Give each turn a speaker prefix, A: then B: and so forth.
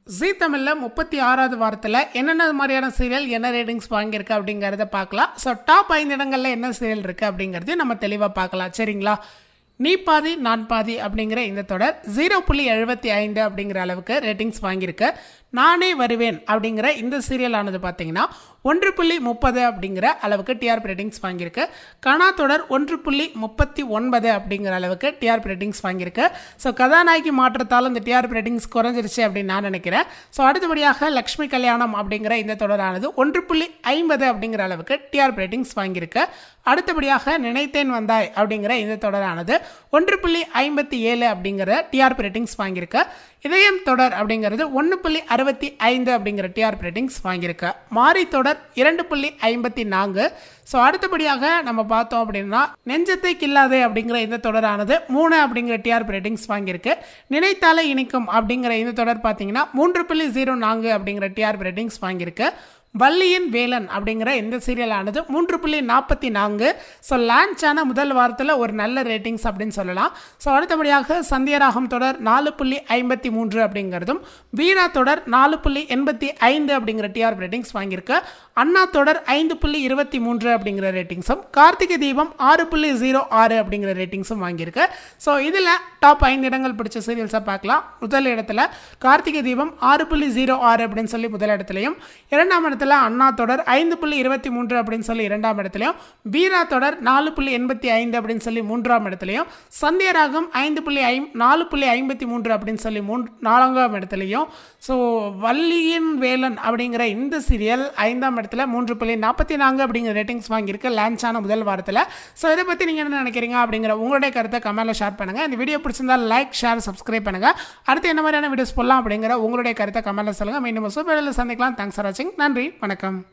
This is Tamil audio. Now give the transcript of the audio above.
A: ஜீ தமிழ்ல 36வது வாரத்தில் என்னென்ன மாதிரியான சீரியல் என்ன ரேட்டிங்ஸ் வாங்கியிருக்கு அப்படிங்கிறத பார்க்கலாம். ஸோ டாப் 5 இடங்களில் என்ன சீரியல் இருக்குது அப்படிங்கிறதையும் நம்ம தெளிவாக பார்க்கலாம். சரிங்களா? நீ பாதி நான் பாதி அப்படிங்கிற இந்த தொடர் 0.75 அப்படிங்கிற அளவுக்கு ரேட்டிங்ஸ் வாங்கியிருக்கு. நானே வருவேன் அப்படிங்கிற இந்த சீரியலானது பார்த்தீங்கன்னா 1.30 அப்படிங்கிற அளவுக்கு டிஆர்பி ரேட்டிங்ஸ் வாங்கியிருக்கு. கனா தொடர் 1.39 அப்படிங்கிற அளவுக்கு டிஆர்பி ரேட்டிங்ஸ் வாங்கியிருக்கு. ஸோ கதாநாயகி மாற்றத்தால் இந்த டிஆர்பி ரேட்டிங்ஸ் குறைஞ்சிருச்சு அப்படின்னு நான் நினைக்கிறேன். ஸோ அடுத்தபடியாக லக்ஷ்மி கல்யாணம் அப்படிங்கிற இந்த தொடரானது 1.50 அப்படிங்கிற அளவுக்கு டிஆர்பி ரேட்டிங்ஸ் வாங்கியிருக்கு. அடுத்தபடியாக நினைத்தேன் வந்தாய் அப்படிங்கிற இந்த தொடரானது 1.57 அப்படிங்கிற டிஆர்பி ரேட்டிங்ஸ் வாங்கியிருக்கு. இதயம் தொடர் அப்படிங்கிறது 1.65 அப்படிங்கிற டிஆர்பி ரேட்டிங்ஸ் வாங்கியிருக்கு. மாரி தொடர் 2.54. ஸோ அடுத்தபடியாக நம்ம பார்த்தோம் அப்படின்னா நெஞ்சத்தை கில்லாதே அப்படிங்கிற இந்த தொடரானது 3 அப்படிங்கிற டிஆர்பி ரேட்டிங்ஸ் வாங்கியிருக்கு. நினைத்தாலே இனிக்கும் அப்படிங்கிற இந்த தொடர் பார்த்தீங்கன்னா 3.04 அப்படிங்கிற டிஆர்பி ரேட்டிங்ஸ் வாங்கியிருக்கு. வள்ளியின் வேலன் அப்படிங்கிற இந்த சீரியலானது 3.44. ஸோ லான்ச் ஆன முதல் வாரத்தில் ஒரு நல்ல ரேட்டிங்ஸ் அப்படின்னு சொல்லலாம். ஸோ அடுத்தபடியாக சந்தியராகம் தொடர் 4.53 அப்படிங்கிறதும், வீரா தொடர் 4.85 அப்படிங்கிற டிஆர்பி ரேட்டிங்ஸ் வாங்கியிருக்கு. அண்ணா தொடர் 5.23 அப்படிங்கிற ரேட்டிங்ஸும், கார்த்திகை தீபம் 6.06 அப்படிங்கிற ரேட்டிங்ஸும் வாங்கியிருக்கு. ஸோ இதில் டாப் 5 இடங்கள் பிடிச்ச சீரியல்ஸை பார்க்கலாம். முதல் இடத்துல கார்த்திகை தீபம் 6.06 அப்படின்னு சொல்லி முதல் இடத்துலையும், இரண்டாம் இடத்துல அண்ணா தொடர் 5.23 அப்படின்னு சொல்லி இரண்டாம் இடத்துலையும், வீரா தொடர் 4.85 அப்படின்னு சொல்லி மூன்றாம் இடத்துலையும், சந்தியராகம் 4.53 அப்படின்னு சொல்லி நான்காம் இடத்துலையும், ஸோ வள்ளியின் வேலன் அப்படிங்கிற இந்த சீரியல் 5ஆம் இடத்துல 3.44 அப்படிங்கிற ரேட்டிங்ஸ் வாங்கியிருக்கு லான்ச் ஆன முதல் வாரத்தில். ஸோ இதை பற்றி நீங்கள் என்ன நினைக்கிறீங்க அப்படிங்கிற உங்களுடைய கருத்தை கமெண்ட்ல ஷேர் பண்ணுங்கள். இந்த வீடியோ பிடிச்சிருந்தா லைக், ஷேர், சப்ஸ்கிரைப் பண்ணுங்கள். அடுத்து என்ன மாதிரியான வீடியோஸ் போடலாம் அப்படிங்கிற உங்களுடைய கருத்தை கமெண்ட்ல சொல்லுங்கள். மீண்டும் சூப்பர் வீடியோவில் சந்திக்கலாம். தேங்க்ஸ் ஃபார் வாட்சிங். நன்றி, வணக்கம்.